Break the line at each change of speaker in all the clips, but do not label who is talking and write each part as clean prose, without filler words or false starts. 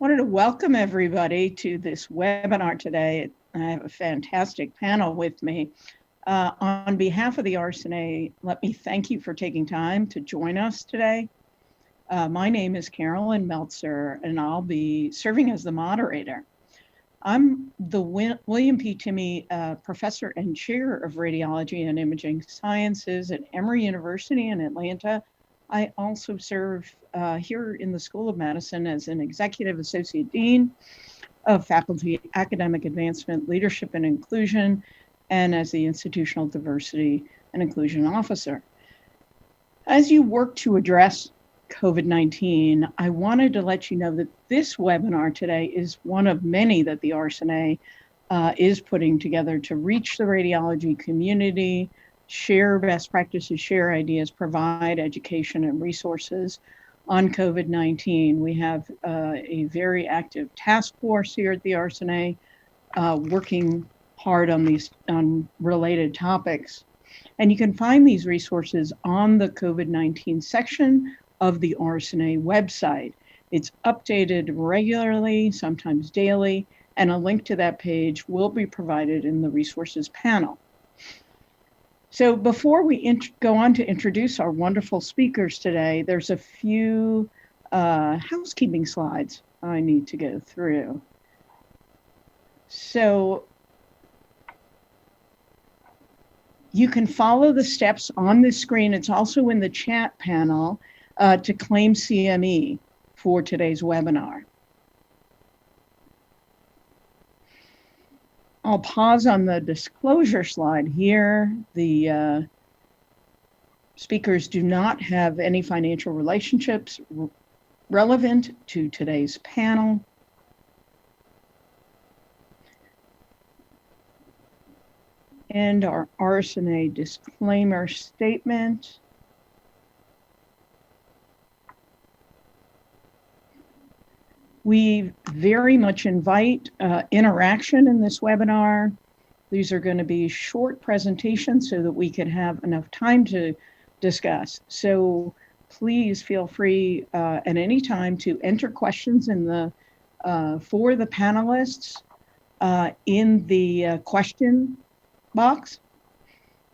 Wanted to welcome everybody to this webinar today. I have a fantastic panel with me. On behalf of the RSNA, let me thank you for taking time to join us today. My name is Carolyn Meltzer, and I'll be serving as the moderator. I'm the William P. Timmie Professor and Chair of Radiology and Imaging Sciences at Emory University in Atlanta. I also serve here in the School of Medicine as an Executive Associate Dean of Faculty Academic Advancement, Leadership and Inclusion, and as the Institutional Diversity and Inclusion Officer. As you work to address COVID-19, I wanted to let you know that this webinar today is one of many that the RSNA is putting together to reach the radiology community, share best practices, share ideas, provide education and resources on COVID-19. We have a very active task force here at the RSNA working hard on related topics. And you can find these resources on the COVID-19 section of the RSNA website. It's updated regularly, sometimes daily, and a link to that page will be provided in the resources panel. So before we go on to introduce our wonderful speakers today, there's a few housekeeping slides I need to go through. So you can follow the steps on this screen. It's also in the chat panel to claim CME for today's webinar. I'll pause on the disclosure slide here. The speakers do not have any financial relationships relevant to today's panel. And our RSNA disclaimer statement. We very much invite interaction in this webinar. These are going to be short presentations so that we can have enough time to discuss. So please feel free at any time to enter questions in the for the panelists in the question box,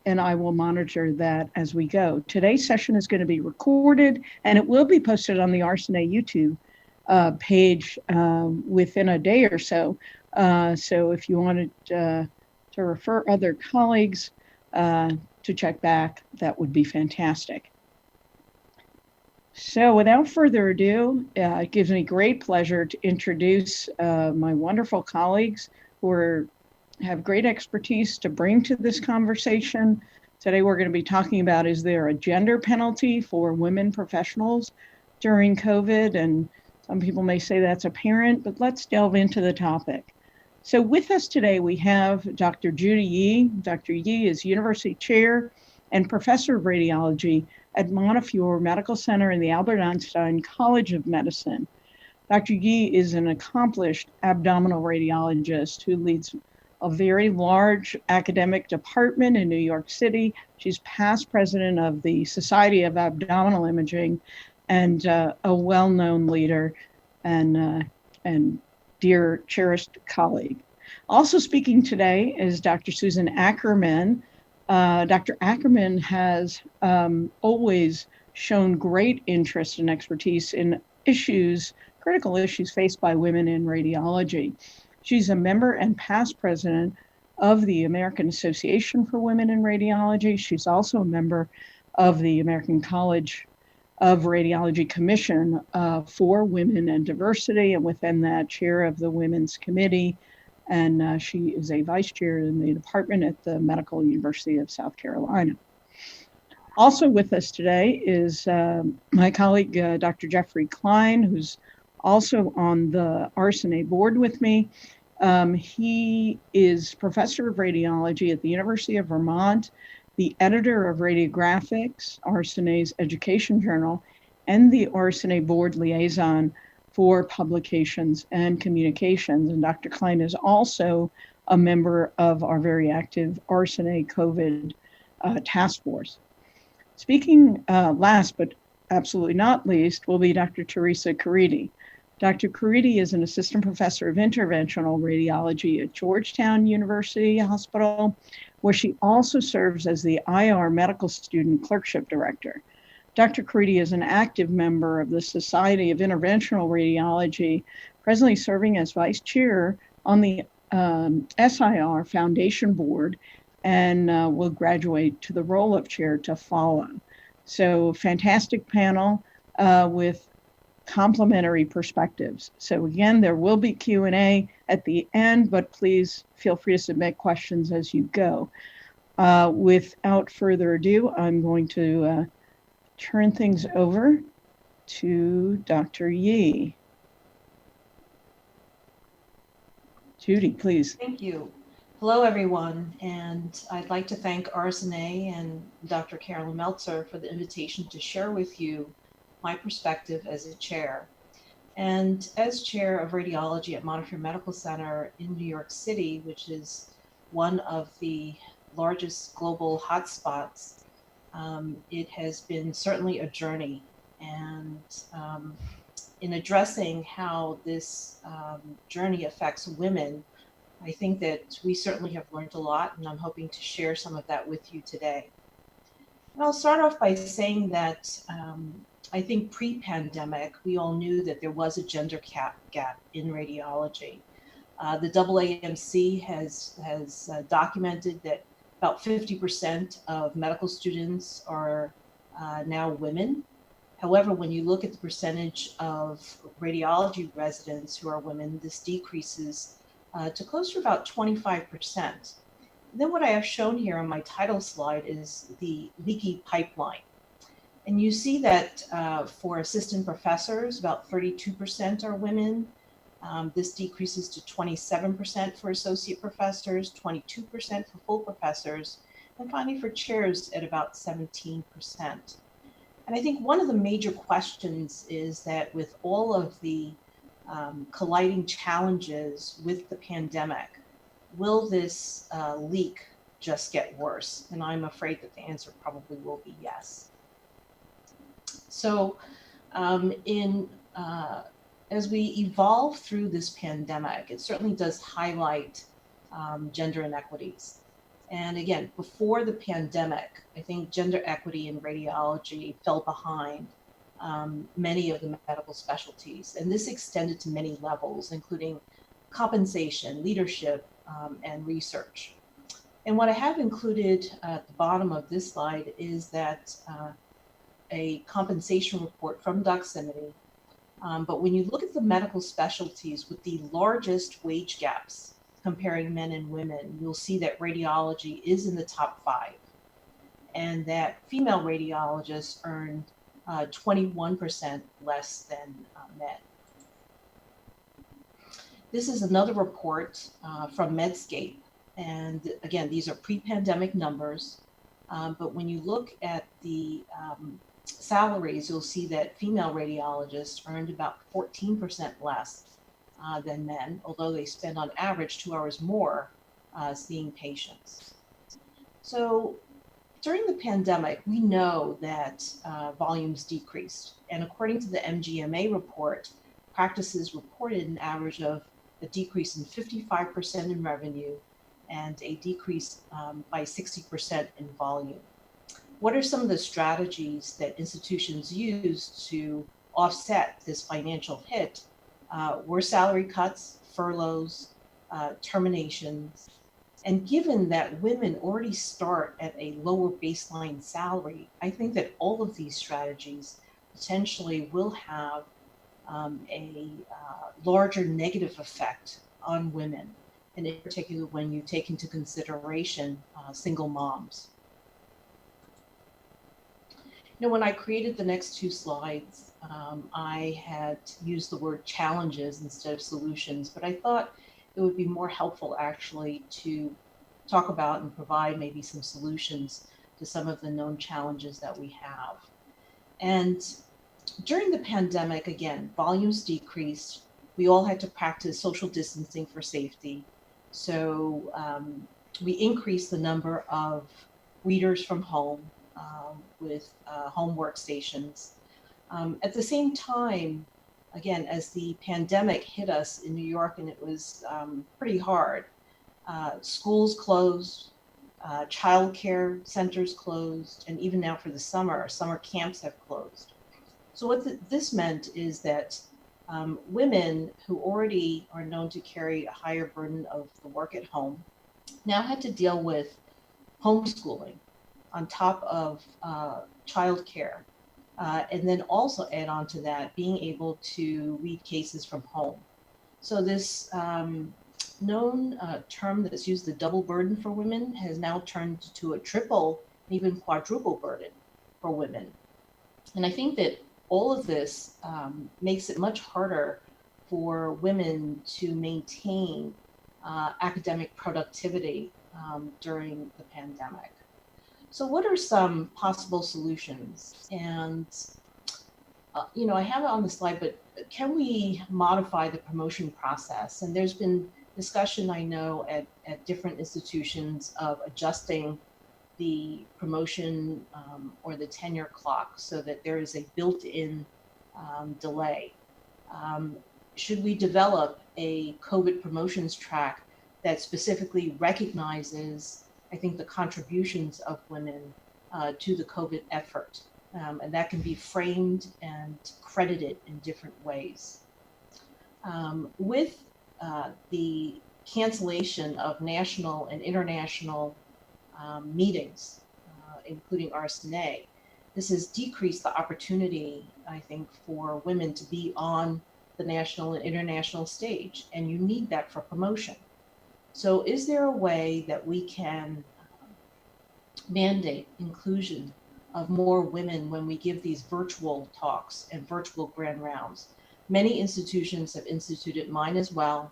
and I will monitor that as we go. Today's session is going to be recorded, and it will be posted on the RSNA YouTube page within a day or so. So if you wanted to refer other colleagues to check back, that would be fantastic. So without further ado, it gives me great pleasure to introduce my wonderful colleagues who have great expertise to bring to this conversation. Today we're going to be talking about, is there a gender penalty for women professionals during COVID? And some people may say that's apparent, but let's delve into the topic. So with us today, we have Dr. Judy Yee. Dr. Yee is University Chair and Professor of Radiology at Montefiore Medical Center in the Albert Einstein College of Medicine. Dr. Yee is an accomplished abdominal radiologist who leads a very large academic department in New York City. She's past president of the Society of Abdominal Imaging and a well-known leader and dear cherished colleague. Also speaking today is Dr. Susan Ackerman. Dr. Ackerman has always shown great interest and expertise in critical issues faced by women in radiology. She's a member and past president of the American Association for Women in Radiology. She's also a member of the American College of Radiology Commission for Women and Diversity, and within that, chair of the Women's Committee. And she is a vice chair in the department at the Medical University of South Carolina. Also with us today is my colleague, Dr. Jeffrey Klein, who's also on the RSNA board with me. He is professor of radiology at the University of Vermont, the editor of Radiographics, RSNA's education journal, and the RSNA board liaison for publications and communications. And Dr. Klein is also a member of our very active RSNA COVID task force. Speaking last but absolutely not least will be Dr. Teresa Caridi. Dr. Caridi is an assistant professor of interventional radiology at Georgetown University Hospital, where she also serves as the IR Medical Student Clerkship Director. Dr. Caridi is an active member of the Society of Interventional Radiology, presently serving as vice chair on the SIR Foundation Board, and will graduate to the role of chair to follow. So fantastic panel with complementary perspectives. So again, there will be Q&A at the end, but please feel free to submit questions as you go. Without further ado, I'm going to turn things over to Dr. Yee. Judy, please.
Thank you. Hello, everyone, and I'd like to thank RSNA and Dr. Carolyn Meltzer for the invitation to share with you my perspective as a chair. And as chair of radiology at Montefiore Medical Center in New York City, which is one of the largest global hotspots, it has been certainly a journey. And in addressing how this journey affects women, I think that we certainly have learned a lot, and I'm hoping to share some of that with you today. And I'll start off by saying that I think pre-pandemic, we all knew that there was a gender gap in radiology. The AAMC has documented that about 50% of medical students are now women. However, when you look at the percentage of radiology residents who are women, this decreases to close to about 25%. Then what I have shown here on my title slide is the leaky pipeline. And you see that for assistant professors, about 32% are women. This decreases to 27% for associate professors, 22% for full professors, and finally for chairs at about 17%. And I think one of the major questions is that with all of the colliding challenges with the pandemic, will this leak just get worse? And I'm afraid that the answer probably will be yes. So as we evolve through this pandemic, it certainly does highlight gender inequities. And again, before the pandemic, I think gender equity in radiology fell behind many of the medical specialties. And this extended to many levels, including compensation, leadership, and research. And what I have included at the bottom of this slide is that a compensation report from Doximity. But when you look at the medical specialties with the largest wage gaps comparing men and women, you'll see that radiology is in the top 5, and that female radiologists earn 21% less than men. This is another report from Medscape. And again, these are pre-pandemic numbers. But when you look at the salaries, you'll see that female radiologists earned about 14% less than men, although they spend on average 2 hours more seeing patients. So during the pandemic, we know that volumes decreased. And according to the MGMA report, practices reported an average of a decrease in 55% in revenue and a decrease by 60% in volume. What are some of the strategies that institutions used to offset this financial hit? Were salary cuts, furloughs, terminations. And given that women already start at a lower baseline salary, I think that all of these strategies potentially will have a larger negative effect on women, and in particular when you take into consideration single moms. You know, when I created the next 2 slides, I had used the word challenges instead of solutions, but I thought it would be more helpful actually to talk about and provide maybe some solutions to some of the known challenges that we have. And during the pandemic, again, volumes decreased. We all had to practice social distancing for safety. So we increased the number of readers from home with home workstations. At the same time, again, as the pandemic hit us in New York, and it was pretty hard, schools closed, child care centers closed, and even now for the summer camps have closed. So what this meant is that women who already are known to carry a higher burden of the work at home now had to deal with homeschooling on top of childcare, and then also add on to that being able to read cases from home. So this known term that is used, the double burden for women, has now turned to a triple, even quadruple burden for women. And I think that all of this makes it much harder for women to maintain academic productivity during the pandemic. So what are some possible solutions? And, I have it on the slide, but can we modify the promotion process? And there's been discussion, I know, at different institutions of adjusting the promotion or the tenure clock so that there is a built-in delay. Should we develop a COVID promotions track that specifically recognizes, I think, the contributions of women to the COVID effort? And that can be framed and credited in different ways. With the cancellation of national and international meetings, including RSNA, this has decreased the opportunity, I think, for women to be on the national and international stage, and you need that for promotion. So is there a way that we can mandate inclusion of more women when we give these virtual talks and virtual grand rounds? Many institutions have instituted, mine as well,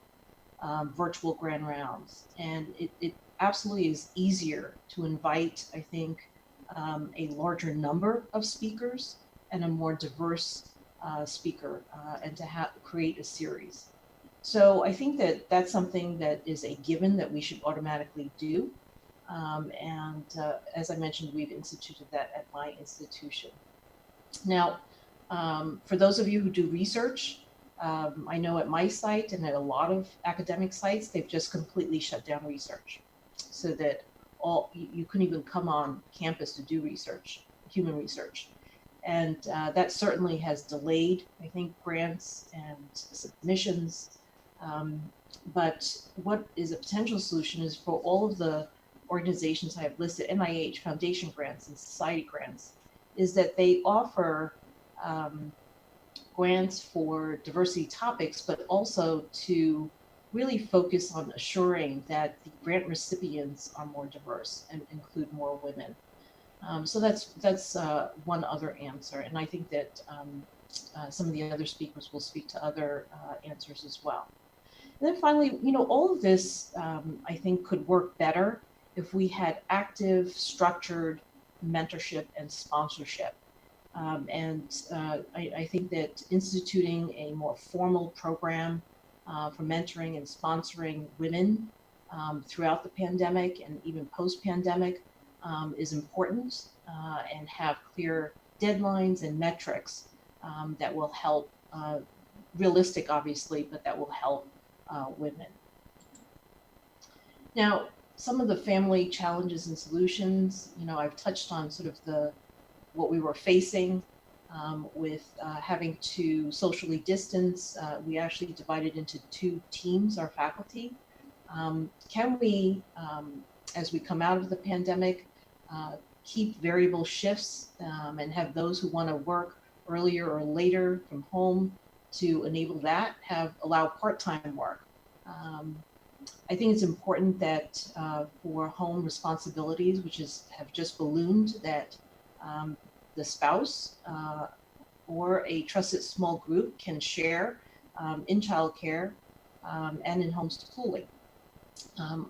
virtual grand rounds, and it absolutely is easier to invite, I think, a larger number of speakers and a more diverse speaker, and to create a series. So I think that that's something that is a given that we should automatically do. And as I mentioned, we've instituted that at my institution. Now, for those of you who do research, I know at my site and at a lot of academic sites, they've just completely shut down research so that you couldn't even come on campus to do research, human research. And that certainly has delayed, I think, grants and submissions. But what is a potential solution is for all of the organizations I have listed, NIH, foundation grants, and society grants, is that they offer grants for diversity topics, but also to really focus on assuring that the grant recipients are more diverse and include more women. So that's one other answer. And I think that some of the other speakers will speak to other answers as well. And then finally, all of this, I think, could work better if we had active, structured mentorship and sponsorship. I think that instituting a more formal program for mentoring and sponsoring women throughout the pandemic and even post-pandemic is important, and have clear deadlines and metrics that will help, realistic obviously, but that will help women. Now, some of the family challenges and solutions, I've touched on sort of what we were facing with having to socially distance. We actually divided into 2 teams, our faculty. Can we, as we come out of the pandemic, keep variable shifts and have those who want to work earlier or later from home to enable that, allow part-time work? I think it's important that for home responsibilities, which have just ballooned, that the spouse or a trusted small group can share in childcare and in homeschooling.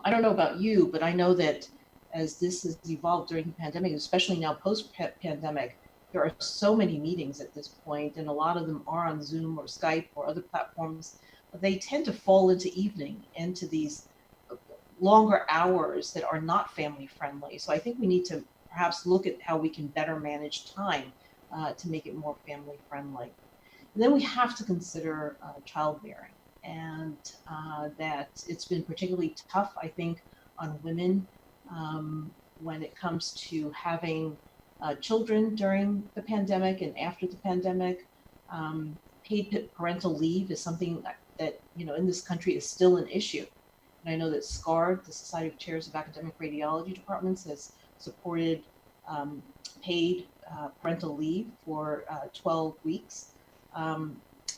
I don't know about you, but I know that as this has evolved during the pandemic, especially now post-pandemic, there are so many meetings at this point, and a lot of them are on Zoom or Skype or other platforms. But they tend to fall into evening, into these longer hours that are not family friendly. So I think we need to perhaps look at how we can better manage time to make it more family friendly. And then we have to consider childbearing, and that it's been particularly tough, I think, on women when it comes to having children during the pandemic and after the pandemic. Paid parental leave is something that, you know, in this country is still an issue. And I know that SCARD, the Society of Chairs of Academic Radiology Departments, has supported paid parental leave for 12 weeks.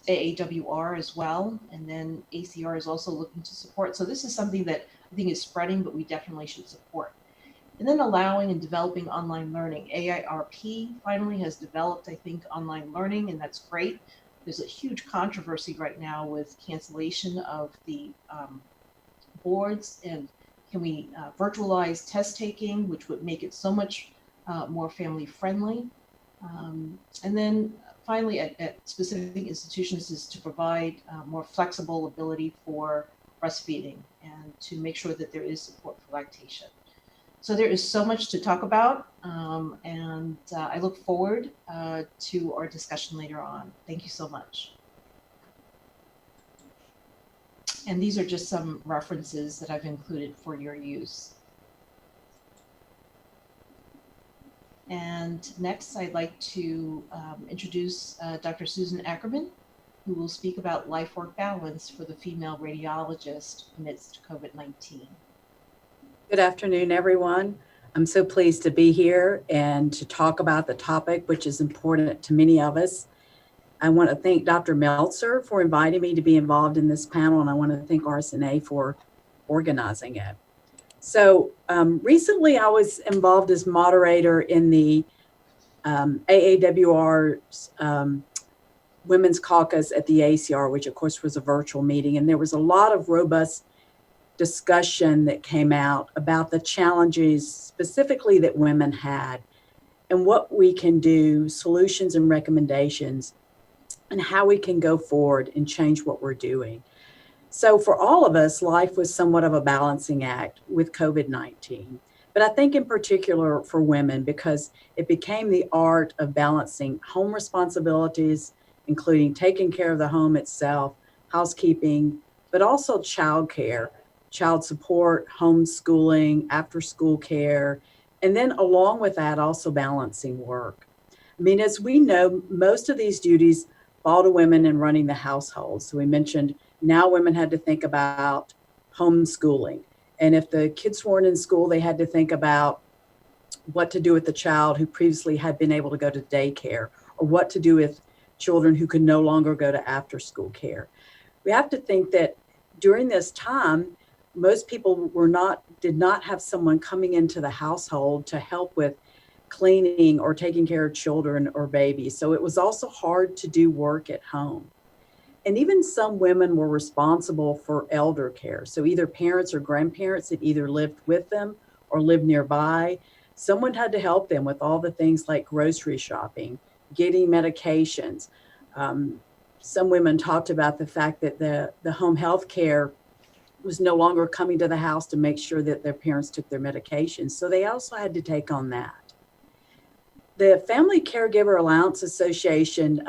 AAWR as well, and then ACR is also looking to support. So this is something that I think is spreading, but we definitely should support. And then allowing and developing online learning. AIRP finally has developed, I think, online learning, and that's great. There's a huge controversy right now with cancellation of the boards, and can we virtualize test taking, which would make it so much more family friendly. And then finally, at specific institutions, is to provide more flexible ability for breastfeeding and to make sure that there is support for lactation. So there is so much to talk about, and I look forward to our discussion later on. Thank you so much. And these are just some references that I've included for your use. And next, I'd like to introduce Dr. Susan Ackerman, who will speak about life-work balance for the female radiologist amidst COVID-19.
Good afternoon, everyone. I'm so pleased to be here and to talk about the topic, which is important to many of us. I want to thank Dr. Meltzer for inviting me to be involved in this panel, and I want to thank RSNA for organizing it. So recently I was involved as moderator in the AAWR's Women's Caucus at the ACR, which of course was a virtual meeting, and there was a lot of robust discussion that came out about the challenges specifically that women had and what we can do, solutions and recommendations, and how we can go forward and change what we're doing. So for all of us, life was somewhat of a balancing act with COVID-19, but I think in particular for women, because it became the art of balancing home responsibilities, including taking care of the home itself, housekeeping, but also childcare, child support, homeschooling, after school care, and then along with that, also balancing work. I mean, as we know, most of these duties fall to women in running the household. So we mentioned now women had to think about homeschooling. And if the kids weren't in school, they had to think about what to do with the child who previously had been able to go to daycare, or what to do with children who could no longer go to after school care. We have to think that during this time, most people did not have someone coming into the household to help with cleaning or taking care of children or babies. So it was also hard to do work at home. And even some women were responsible for elder care. So either parents or grandparents that either lived with them or lived nearby. Someone had to help them with all the things like grocery shopping, getting medications. Some women talked about the fact that the home health care was no longer coming to the house to make sure that their parents took their medications. So they also had to take on that. The Family Caregiver Allowance Association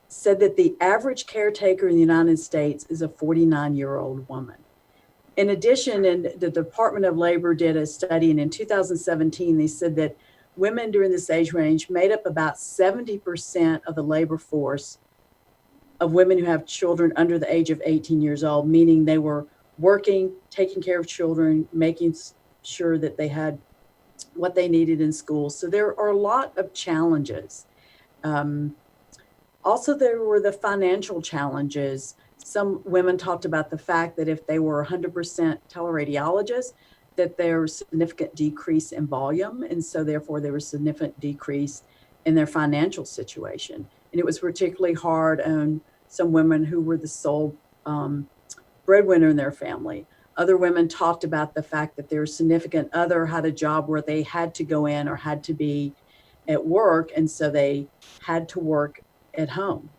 said that the average caretaker in the United States is a 49-year-old woman. In addition, and the Department of Labor did a study, and in 2017, they said that women during this age range made up about 70% of the labor force of women who have children under the age of 18 years old, meaning they were working, taking care of children, making sure that they had what they needed in school. So there are a lot of challenges. Also, there were the financial challenges. Some women talked about the fact that if they were 100% teleradiologists, that there was significant decrease in volume. And so therefore there was significant decrease in their financial situation. And it was particularly hard on some women who were the sole breadwinner in their family. Other women talked about the fact that their significant other had a job where they had to go in or had to be at work, and so they had to work at home.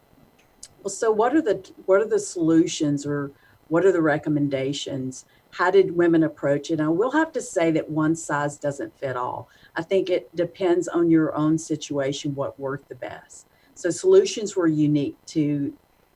Well, so what are the solutions, or what are the recommendations? How did women approach it? And I will have to say that one size doesn't fit all. I think it depends on your own situation what worked the best. So solutions were unique to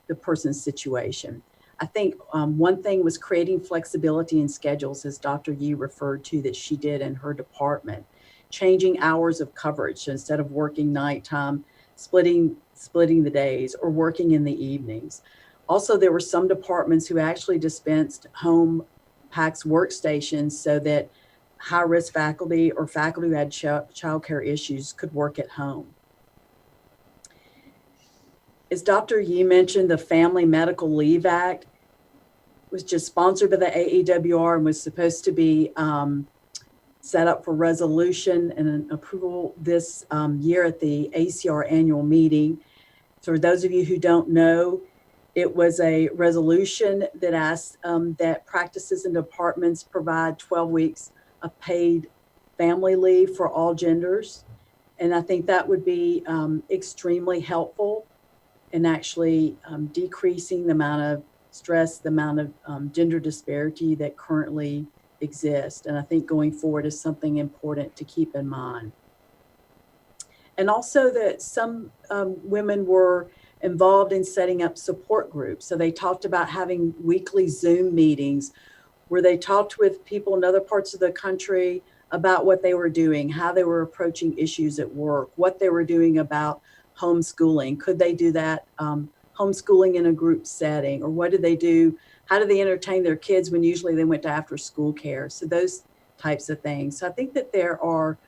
the person's situation. I think one thing was creating flexibility in schedules, as Dr. Yee referred to, that she did in her department, changing hours of coverage. So instead of working nighttime, splitting the days, or working in the evenings. Also, there were some departments who actually dispensed home PACS workstations so that high-risk faculty or faculty who had childcare issues could work at home. As Dr. Yee mentioned, the Family Medical Leave Act was just sponsored by the AEWR and was supposed to be set up for resolution and an approval this year at the ACR annual meeting. So for those of you who don't know, it was a resolution that asked that practices and departments provide 12 weeks of paid family leave for all genders. And I think that would be extremely helpful in actually decreasing the amount of stress, the amount of gender disparity that currently exists. And I think going forward is something important to keep in mind. And also that some women were involved in setting up support groups. So they talked about having weekly Zoom meetings where they talked with people in other parts of the country about what they were doing, how they were approaching issues at work, what they were doing about homeschooling. Could they do that homeschooling in a group setting? Or what did they do? How do they entertain their kids when usually they went to after school care? So those types of things. So I think that there are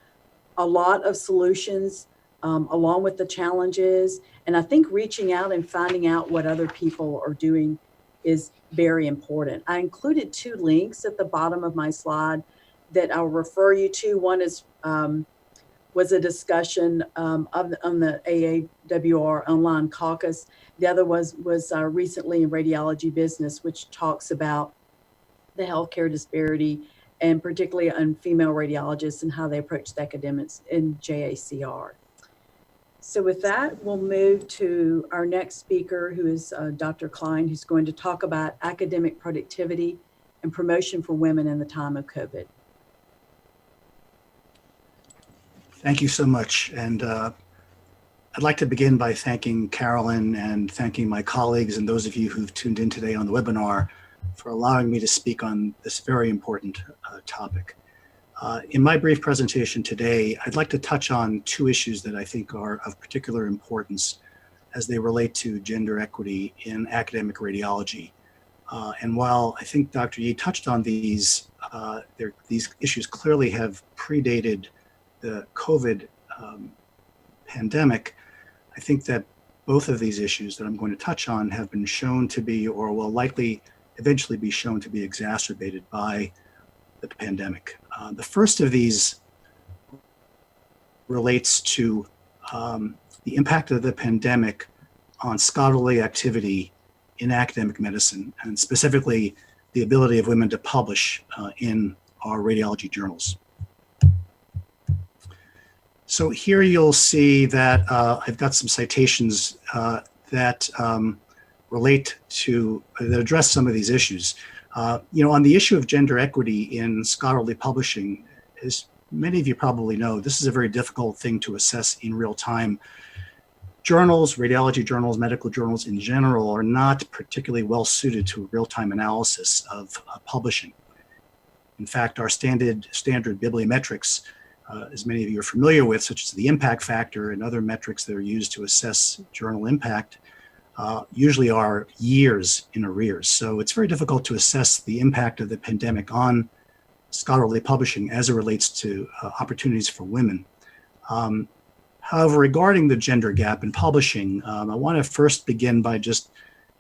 a lot of solutions along with the challenges. And I think reaching out and finding out what other people are doing is very important. I included 2 links at the bottom of my slide that I'll refer you to. One is was a discussion on the AAWR online caucus. The other was recently in Radiology Business, which talks about the healthcare disparity and particularly on female radiologists and how they approach the academics in JACR. So with that, we'll move to our next speaker, who is Dr. Klein, who's going to talk about academic productivity and promotion for women in the time of COVID.
Thank you so much. And I'd like to begin by thanking Carolyn and thanking my colleagues and those of you who've tuned in today on the webinar for allowing me to speak on this very important topic. In my brief presentation today, I'd like to touch on 2 issues that I think are of particular importance as they relate to gender equity in academic radiology. And while I think Dr. Yee touched on these issues clearly have predated the COVID pandemic, I think that both of these issues that I'm going to touch on have been shown to be, or will likely eventually be shown to be, exacerbated by the pandemic. The first of these relates to the impact of the pandemic on scholarly activity in academic medicine, and specifically the ability of women to publish in our radiology journals. So here you'll see that I've got some citations that relate to, that address some of these issues. On the issue of gender equity in scholarly publishing, as many of you probably know, this is a very difficult thing to assess in real time. Journals, radiology journals, medical journals in general are not particularly well suited to real-time analysis of publishing. In fact, our standard bibliometrics, as many of you are familiar with, such as the impact factor and other metrics that are used to assess journal impact, usually are years in arrears. So it's very difficult to assess the impact of the pandemic on scholarly publishing as it relates to opportunities for women. However, regarding the gender gap in publishing, I want to first begin by just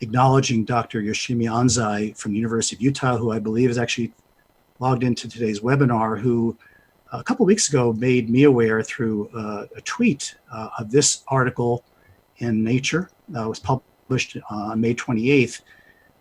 acknowledging Dr. Yoshimi Anzai from the University of Utah, who I believe is actually logged into today's webinar, who a couple of weeks ago made me aware through a tweet of this article in Nature. It was published on May 28th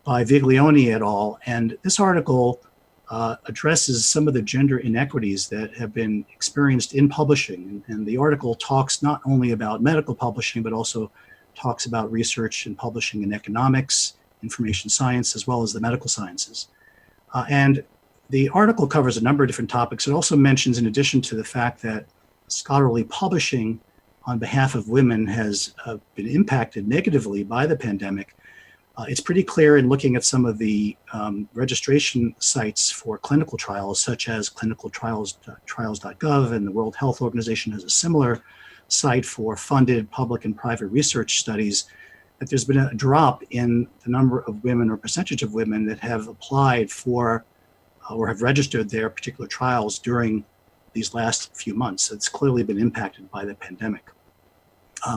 by Viglione et al. And this article addresses some of the gender inequities that have been experienced in publishing. And the article talks not only about medical publishing, but also talks about research and publishing in economics, information science, as well as the medical sciences. And the article covers a number of different topics. It also mentions, in addition to the fact that scholarly publishing on behalf of women has been impacted negatively by the pandemic, it's pretty clear in looking at some of the registration sites for clinical trials, such as clinicaltrials.gov, and the World Health Organization has a similar site for funded public and private research studies, that there's been a drop in the number of women or percentage of women that have applied for or have registered their particular trials during these last few months. It's clearly been impacted by the pandemic.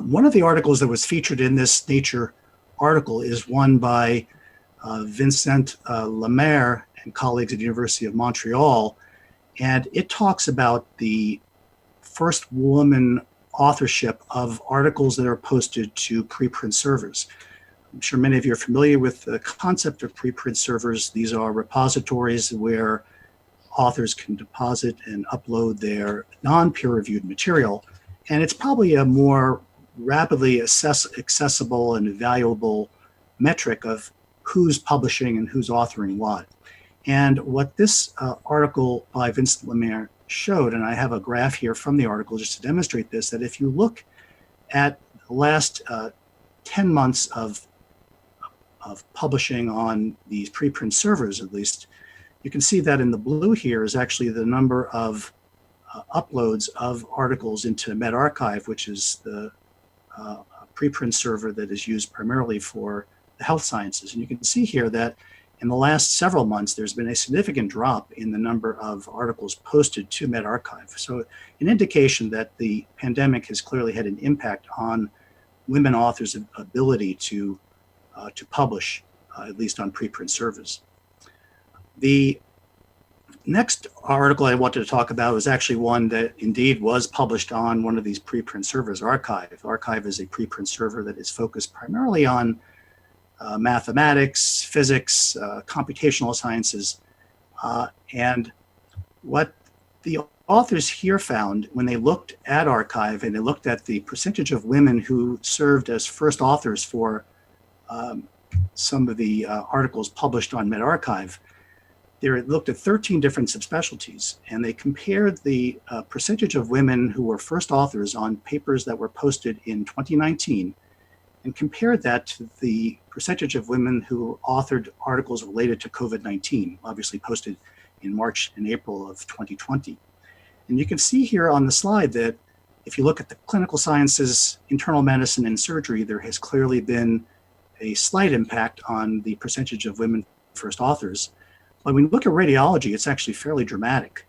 One of the articles that was featured in this Nature article is one by Vincent Lemaire and colleagues at the University of Montreal, and it talks about the first woman authorship of articles that are posted to preprint servers. I'm sure many of you are familiar with the concept of preprint servers. These are repositories where authors can deposit and upload their non-peer-reviewed material, and it's probably a more rapidly accessible and valuable metric of who's publishing and who's authoring what. And what this article by Vincent Lemaire showed, and I have a graph here from the article just to demonstrate this, that if you look at the last 10 months of publishing on these preprint servers, at least, you can see that in the blue here is actually the number of uploads of articles into medRxiv, which is the preprint server that is used primarily for the health sciences. And you can see here that in the last several months, there's been a significant drop in the number of articles posted to medRxiv. So an indication that the pandemic has clearly had an impact on women authors' ability to publish, at least on preprint servers. The next article I wanted to talk about was actually one that indeed was published on one of these preprint servers, arXiv. arXiv is a preprint server that is focused primarily on mathematics, physics, computational sciences. And what the authors here found when they looked at arXiv and they looked at the percentage of women who served as first authors for some of the articles published on medRxiv, they looked at 13 different subspecialties, and they compared the percentage of women who were first authors on papers that were posted in 2019 and compared that to the percentage of women who authored articles related to COVID-19, obviously posted in March and April of 2020. And you can see here on the slide that if you look at the clinical sciences, internal medicine, and surgery, there has clearly been a slight impact on the percentage of women first authors. But when we look at radiology, it's actually fairly dramatic.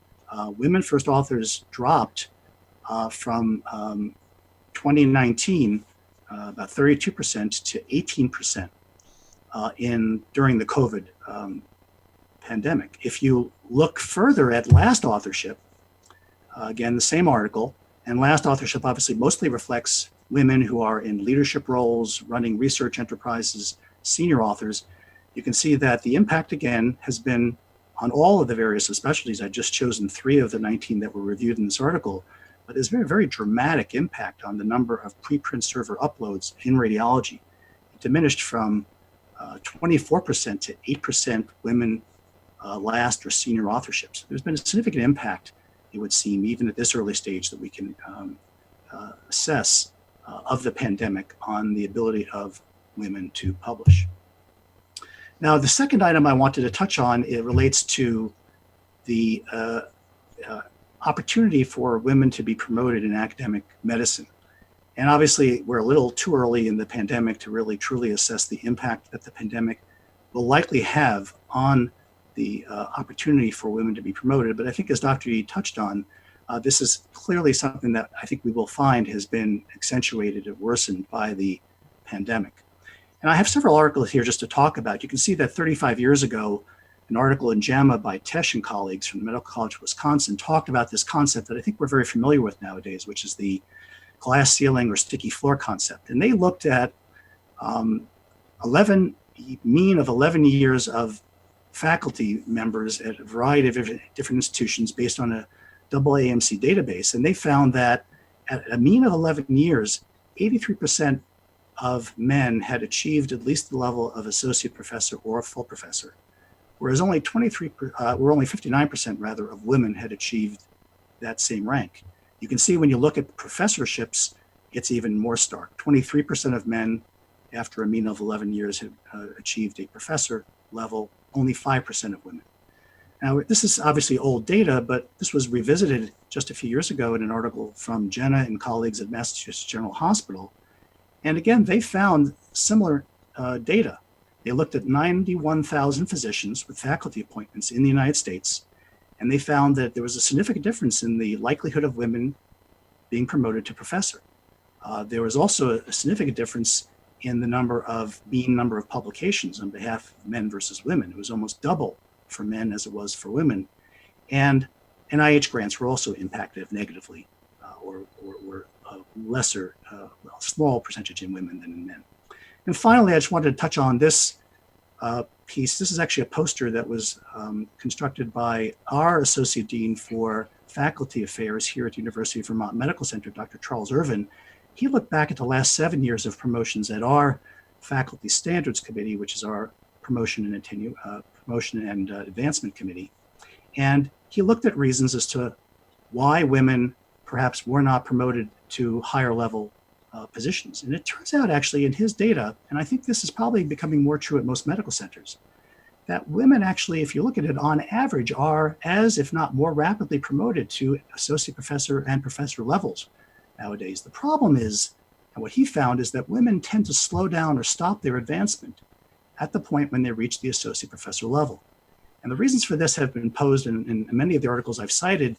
Women first authors dropped from 2019 about 32% to 18% during the COVID pandemic. If you look further at last authorship, again, the same article, and last authorship obviously mostly reflects women who are in leadership roles, running research enterprises, senior authors. You can see that the impact, again, has been on all of the various subspecialties. I've just chosen 3 of the 19 that were reviewed in this article, but there's been a very dramatic impact on the number of preprint server uploads in radiology. It diminished from 24% to 8% women last or senior authorships. There's been a significant impact, it would seem, even at this early stage that we can assess of the pandemic on the ability of women to publish. Now, the second item I wanted to touch on, it relates to the opportunity for women to be promoted in academic medicine. And obviously, we're a little too early in the pandemic to really truly assess the impact that the pandemic will likely have on the opportunity for women to be promoted. But I think as Dr. Yee touched on, this is clearly something that I think we will find has been accentuated and worsened by the pandemic. And I have several articles here just to talk about. You can see that 35 years ago, an article in JAMA by Tesh and colleagues from the Medical College of Wisconsin talked about this concept that I think we're very familiar with nowadays, which is the glass ceiling or sticky floor concept. And they looked at mean of 11 years of faculty members at a variety of different institutions based on a AAMC database. And they found that at a mean of 11 years, 83% of men had achieved at least the level of associate professor or full professor, whereas only 59% rather of women had achieved that same rank. You can see when you look at professorships it's even more stark. 23% of men after a mean of 11 years have achieved a professor level, only 5% of women. Now, this is obviously old data, but this was revisited just a few years ago in an article from Jenna and colleagues at Massachusetts General Hospital. And again, they found similar data. They looked at 91,000 physicians with faculty appointments in the United States, and they found that there was a significant difference in the likelihood of women being promoted to professor. There was also a significant difference in the mean number of publications on behalf of men versus women. It was almost double for men as it was for women. And NIH grants were also impacted negatively, or lesser, small percentage in women than in men. And finally, I just wanted to touch on this piece. This is actually a poster that was constructed by our Associate Dean for Faculty Affairs here at the University of Vermont Medical Center, Dr. Charles Irvin. He looked back at the last 7 years of promotions at our Faculty Standards Committee, which is our promotion and advancement committee. And he looked at reasons as to why women perhaps were not promoted to higher level positions. And it turns out actually in his data, and I think this is probably becoming more true at most medical centers, that women actually, if you look at it on average, are as, if not more rapidly promoted to associate professor and professor levels nowadays. The problem is, and what he found is that women tend to slow down or stop their advancement at the point when they reach the associate professor level. And the reasons for this have been posed in many of the articles I've cited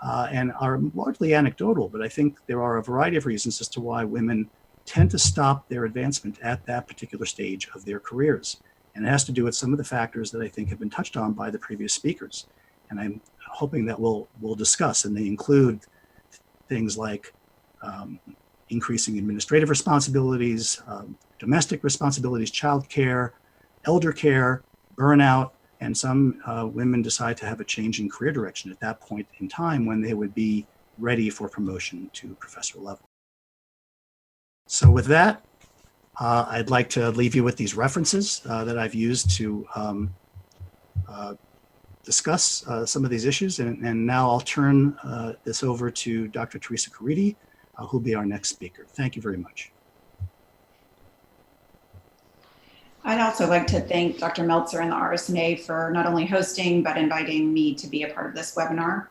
and are largely anecdotal, but I think there are a variety of reasons as to why women tend to stop their advancement at that particular stage of their careers. And it has to do with some of the factors that I think have been touched on by the previous speakers. And I'm hoping that we'll discuss, and they include things like increasing administrative responsibilities, domestic responsibilities, childcare, elder care, burnout, and some women decide to have a change in career direction at that point in time when they would be ready for promotion to professor level. So with that, I'd like to leave you with these references that I've used to discuss some of these issues. And now I'll turn this over to Dr. Teresa Caridi, who'll be our next speaker. Thank you very much.
I'd also like to thank Dr. Meltzer and the RSNA for not only hosting, but inviting me to be a part of this webinar.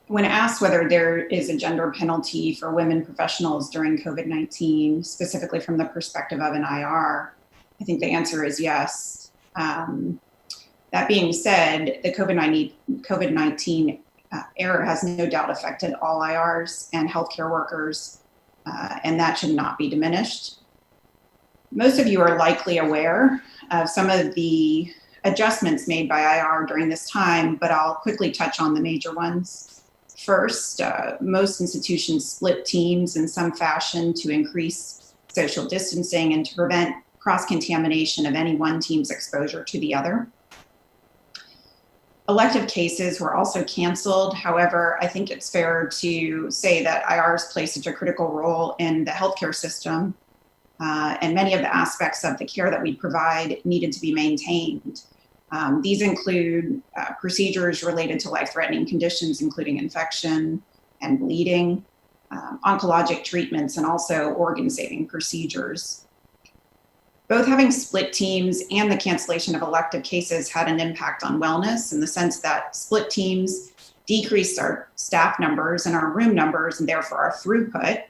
When asked whether there is a gender penalty for women professionals during COVID-19, specifically from the perspective of an IR, I think the answer is yes. That being said, the COVID-19 era has no doubt affected all IRs and healthcare workers, and that should not be diminished. Most of you are likely aware of some of the adjustments made by IR during this time, but I'll quickly touch on the major ones. First, most institutions split teams in some fashion to increase social distancing and to prevent cross-contamination of any one team's exposure to the other. Elective cases were also canceled. However, I think it's fair to say that IRs play such a critical role in the healthcare system, and many of the aspects of the care that we provide needed to be maintained. These include procedures related to life-threatening conditions, including infection and bleeding, oncologic treatments, and also organ-saving procedures. Both having split teams and the cancellation of elective cases had an impact on wellness in the sense that split teams decreased our staff numbers and our room numbers and therefore our throughput,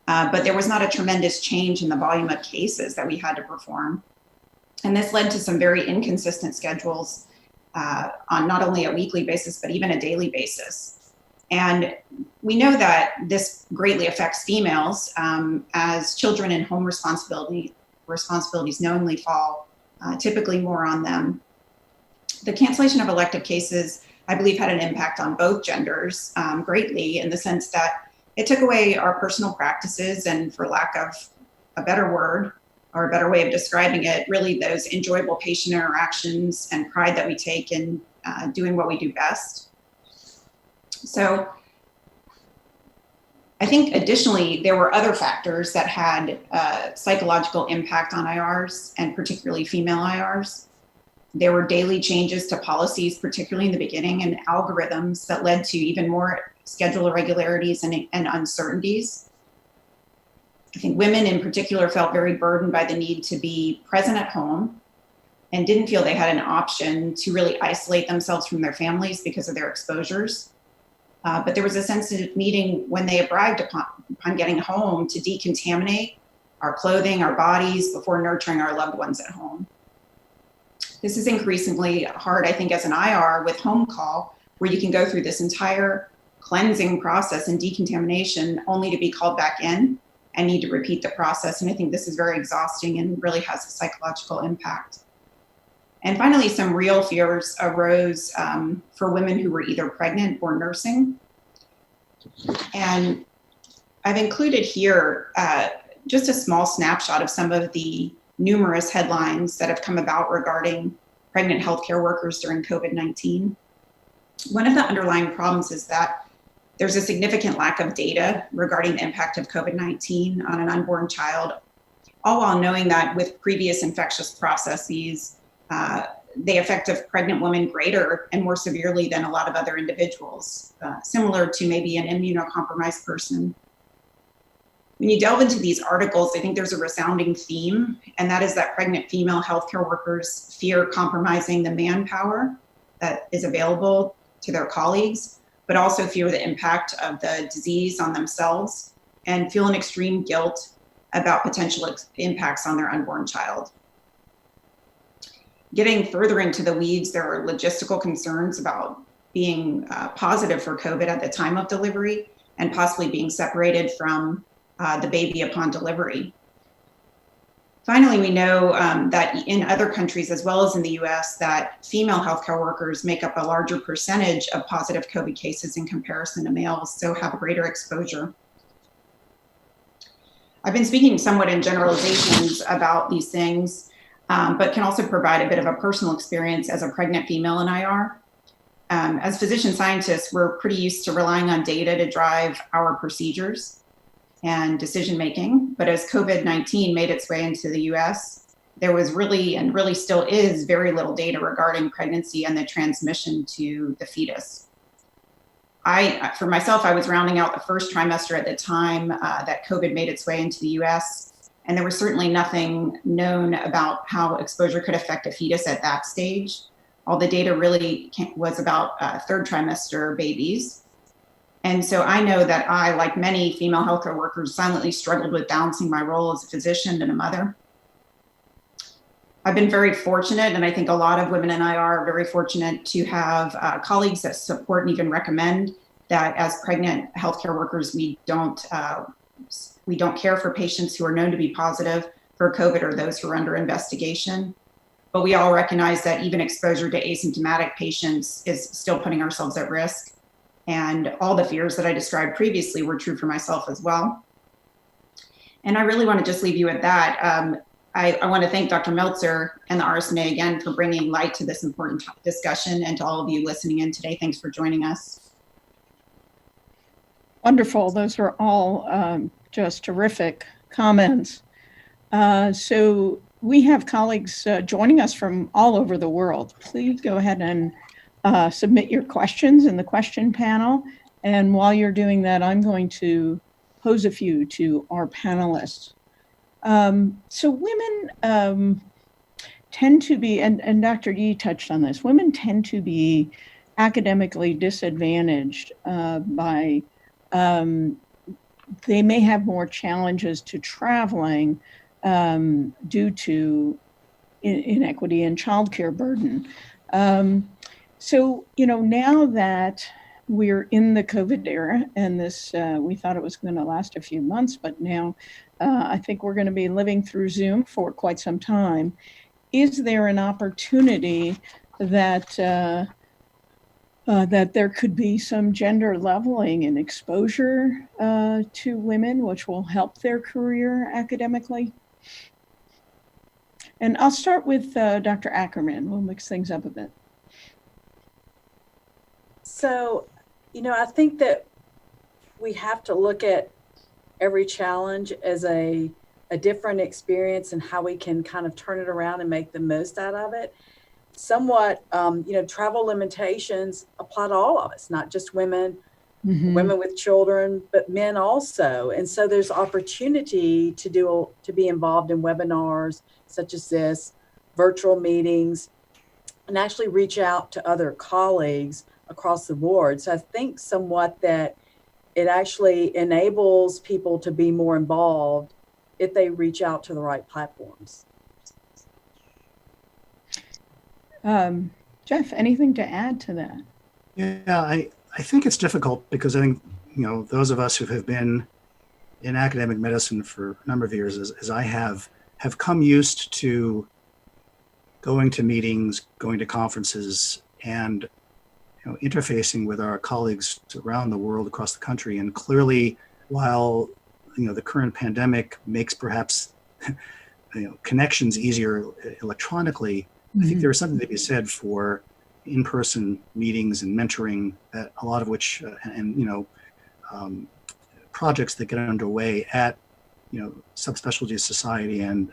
but there was not a tremendous change in the volume of cases that we had to perform. And this led to some very inconsistent schedules on not only a weekly basis, but even a daily basis. And we know that this greatly affects females as children and home responsibilities knowingly fall typically more on them. The cancellation of elective cases, I believe, had an impact on both genders greatly in the sense that it took away our personal practices and, for lack of a better word or a better way of describing it, really those enjoyable patient interactions and pride that we take in doing what we do best. So I think additionally, there were other factors that had psychological impact on IRs and particularly female IRs. There were daily changes to policies, particularly in the beginning, and algorithms that led to even more schedule irregularities and uncertainties. I think women in particular felt very burdened by the need to be present at home and didn't feel they had an option to really isolate themselves from their families because of their exposures. But there was a sense of needing, when they arrived upon getting home, to decontaminate our clothing, our bodies, before nurturing our loved ones at home. This is increasingly hard, I think, as an IR with home call, where you can go through this entire cleansing process and decontamination only to be called back in and need to repeat the process. And I think this is very exhausting and really has a psychological impact. And finally, some real fears arose for women who were either pregnant or nursing. And I've included here just a small snapshot of some of the numerous headlines that have come about regarding pregnant healthcare workers during COVID-19. One of the underlying problems is that there's a significant lack of data regarding the impact of COVID-19 on an unborn child, all while knowing that with previous infectious processes, they affect a pregnant woman greater and more severely than a lot of other individuals, similar to maybe an immunocompromised person. When you delve into these articles, I think there's a resounding theme, and that is that pregnant female healthcare workers fear compromising the manpower that is available to their colleagues, but also fear the impact of the disease on themselves and feel an extreme guilt about potential impacts on their unborn child. Getting further into the weeds, there are logistical concerns about being positive for COVID at the time of delivery and possibly being separated from the baby upon delivery. Finally, we know that in other countries, as well as in the US, that female healthcare workers make up a larger percentage of positive COVID cases in comparison to males, so have a greater exposure. I've been speaking somewhat in generalizations about these things, but can also provide a bit of a personal experience as a pregnant female in IR. As physician scientists, we're pretty used to relying on data to drive our procedures and decision-making. But as COVID-19 made its way into the US, there was really, and really still is, very little data regarding pregnancy and the transmission to the fetus. For myself, I was rounding out the first trimester at the time that COVID made its way into the US, and there was certainly nothing known about how exposure could affect a fetus at that stage. All the data really was about third trimester babies. And so I know that I, like many female healthcare workers, silently struggled with balancing my role as a physician and a mother. I've been very fortunate, and I think a lot of women in IR are very fortunate to have colleagues that support and even recommend that as pregnant healthcare workers, we don't care for patients who are known to be positive for COVID or those who are under investigation. But we all recognize that even exposure to asymptomatic patients is still putting ourselves at risk. And all the fears that I described previously were true for myself as well. And I really want to just leave you at that. I want to thank Dr. Meltzer and the RSNA again for bringing light to this important discussion, and to all of you listening in today. Thanks for joining us.
Wonderful. Those were all just terrific comments. So we have colleagues joining us from all over the world. Please go ahead and submit your questions in the question panel. And while you're doing that, I'm going to pose a few to our panelists. So women tend to be, and Dr. Yee touched on this, women tend to be academically disadvantaged by, they may have more challenges to traveling due to inequity and childcare burden. So, now that we're in the COVID era, and this, we thought it was going to last a few months, but now I think we're going to be living through Zoom for quite some time. Is there an opportunity that that there could be some gender leveling in exposure to women, which will help their career academically? And I'll start with Dr. Ackerman. We'll mix things up a bit.
So, I think that we have to look at every challenge as a different experience and how we can kind of turn it around and make the most out of it. Somewhat, travel limitations apply to all of us, not just women
Mhm.
women with children, but men also. And so there's opportunity to be involved in webinars such as this, virtual meetings, and actually reach out to other colleagues across the board. So I think somewhat that it actually enables people to be more involved if they reach out to the right platforms.
Jeff, anything to add to that?
Yeah, I think it's difficult because I think, those of us who have been in academic medicine for a number of years, as I have come used to going to meetings, going to conferences, and interfacing with our colleagues around the world, across the country. And clearly, while the current pandemic makes perhaps connections easier electronically, I think there is something to be said for in-person meetings and mentoring, that a lot of which projects that get underway at subspecialty society and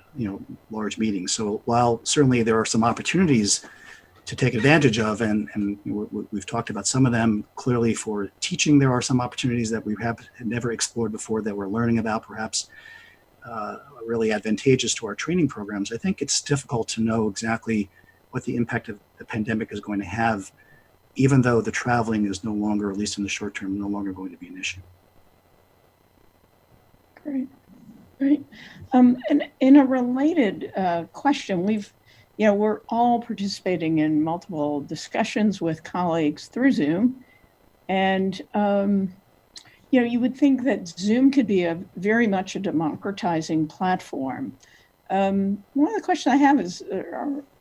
large meetings. So while certainly there are some opportunities to take advantage of, and we've talked about some of them, clearly for teaching there are some opportunities that we have never explored before that we're learning about, perhaps really advantageous to our training programs. I think it's difficult to know exactly what the impact of the pandemic is going to have, even though the traveling is no longer, at least in the short term, no longer going to be an issue.
Great. And in a related question, we're all participating in multiple discussions with colleagues through Zoom. And, you would think that Zoom could be very much a democratizing platform. One of the questions I have is,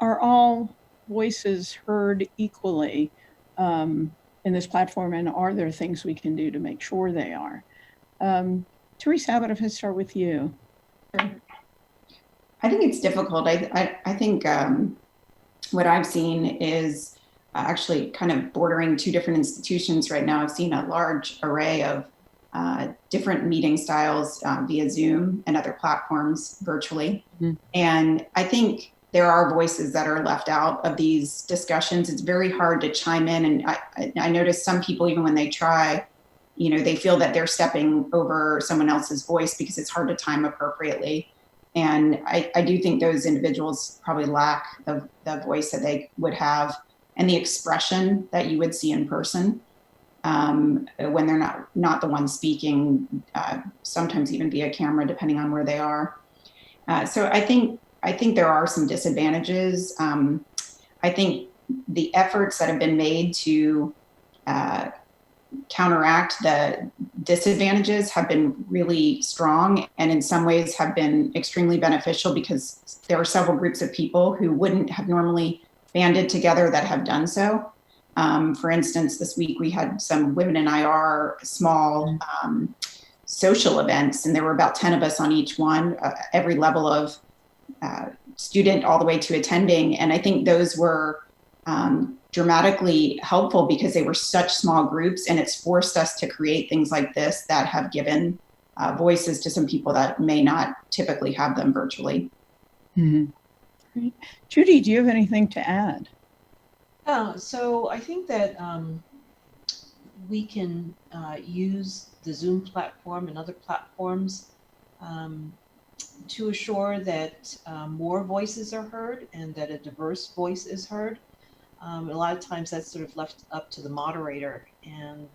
are all voices heard equally in this platform? And are there things we can do to make sure they are? Teresa, how about if I start with you?
I think it's difficult. I think what I've seen is actually kind of bordering two different institutions right now. I've seen a large array of different meeting styles via Zoom and other platforms virtually. Mm-hmm. And I think there are voices that are left out of these discussions. It's very hard to chime in. And I notice some people, even when they try, they feel that they're stepping over someone else's voice because it's hard to time appropriately. And I do think those individuals probably lack the voice that they would have and the expression that you would see in person when they're not the one speaking, sometimes even via camera, depending on where they are. So I think there are some disadvantages. I think the efforts that have been made to counteract the disadvantages have been really strong, and in some ways have been extremely beneficial, because there are several groups of people who wouldn't have normally banded together that have done so. For instance, this week we had some Women in IR small social events, and there were about 10 of us on each one, every level of student all the way to attending. And I think those were dramatically helpful because they were such small groups, and it's forced us to create things like this that have given voices to some people that may not typically have them virtually.
Mm-hmm. Great. Judy, do you have anything to add?
So I think that we can use the Zoom platform and other platforms to assure that more voices are heard and that a diverse voice is heard. A lot of times that's sort of left up to the moderator, and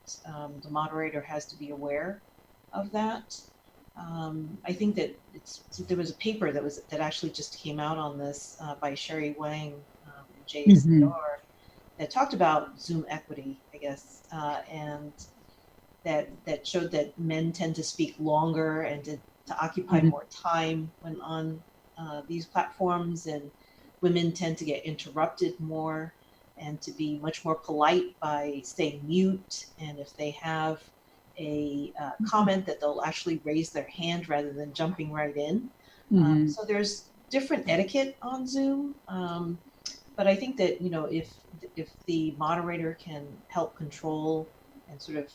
the moderator has to be aware of that. I think that there was a paper that actually just came out on this by Sherry Wang and JSDR that talked about Zoom equity, I guess, and that showed that men tend to speak longer and to occupy more time when on these platforms, and women tend to get interrupted more and to be much more polite by staying mute. And if they have a comment, that they'll actually raise their hand rather than jumping right in. So there's different etiquette on Zoom. But I think that, if the moderator can help control and sort of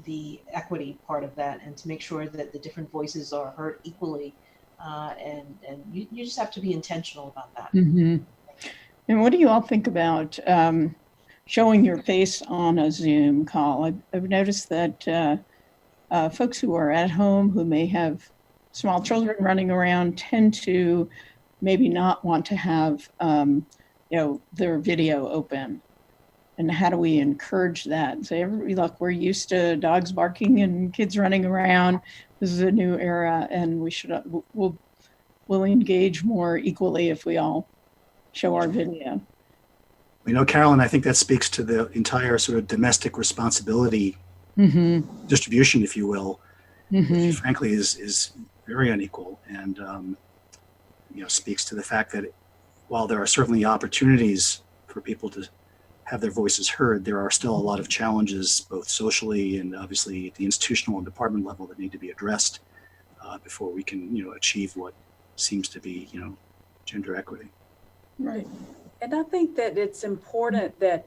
the equity part of that, and to make sure that the different voices are heard equally, and you just have to be intentional about that.
Mm-hmm. And what do you all think about showing your face on a Zoom call. I've noticed that folks who are at home who may have small children running around tend to maybe not want to have their video open. And how do we encourage that? Say, look, we're used to dogs barking and kids running around. This is a new era, and we'll engage more equally if we all show our video.
Carolyn, I think that speaks to the entire sort of domestic responsibility distribution, if you will, which frankly is very unequal, and speaks to the fact that while there are certainly opportunities for people to have their voices heard, there are still a lot of challenges, both socially and obviously at the institutional and department level, that need to be addressed before we can, achieve what seems to be, gender equity.
Right.
And I think that it's important that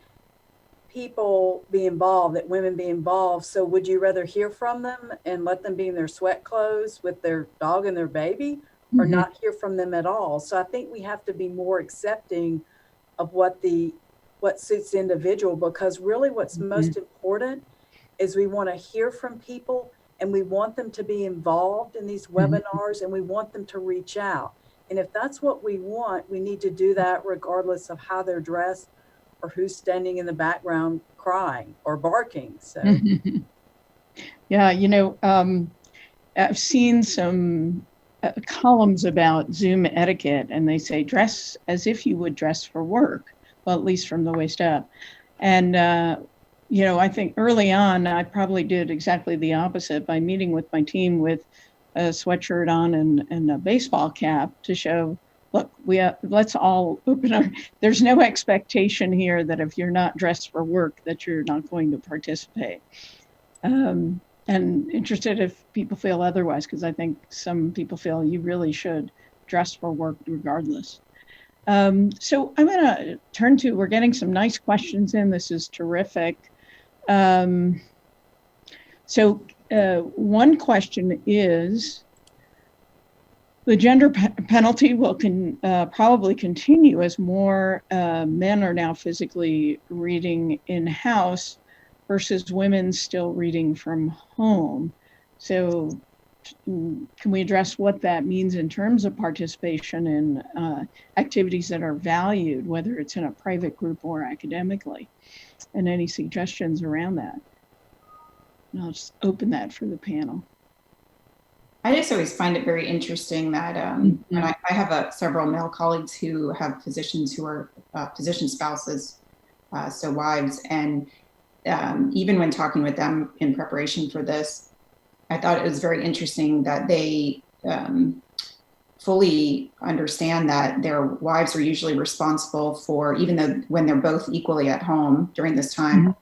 people be involved, that women be involved. So would you rather hear from them and let them be in their sweat clothes with their dog and their baby, or not hear from them at all? So I think we have to be more accepting of what suits the individual, because really what's most important is we want to hear from people, and we want them to be involved in these webinars, and we want them to reach out. And if that's what we want, we need to do that regardless of how they're dressed or who's standing in the background crying or barking. So
yeah, I've seen some columns about Zoom etiquette, and they say dress as if you would dress for work. Well, at least from the waist up. And, I think early on, I probably did exactly the opposite by meeting with my team with a sweatshirt on and a baseball cap to show, look, let's all open our, there's no expectation here that if you're not dressed for work, that you're not going to participate. And interested if people feel otherwise, because I think some people feel you really should dress for work regardless. So I'm going to turn to, we're getting some nice questions in. This is terrific. One question is, the gender penalty will probably continue as more men are now physically reading in-house versus women still reading from home. So can we address what that means in terms of participation in activities that are valued, whether it's in a private group or academically, and any suggestions around that? And I'll just open that for the panel.
I just always find it very interesting that and I have several male colleagues who have physicians who are physician spouses, so wives, and even when talking with them in preparation for this, I thought it was very interesting that they fully understand that their wives are usually responsible for, even though when they're both equally at home during this time,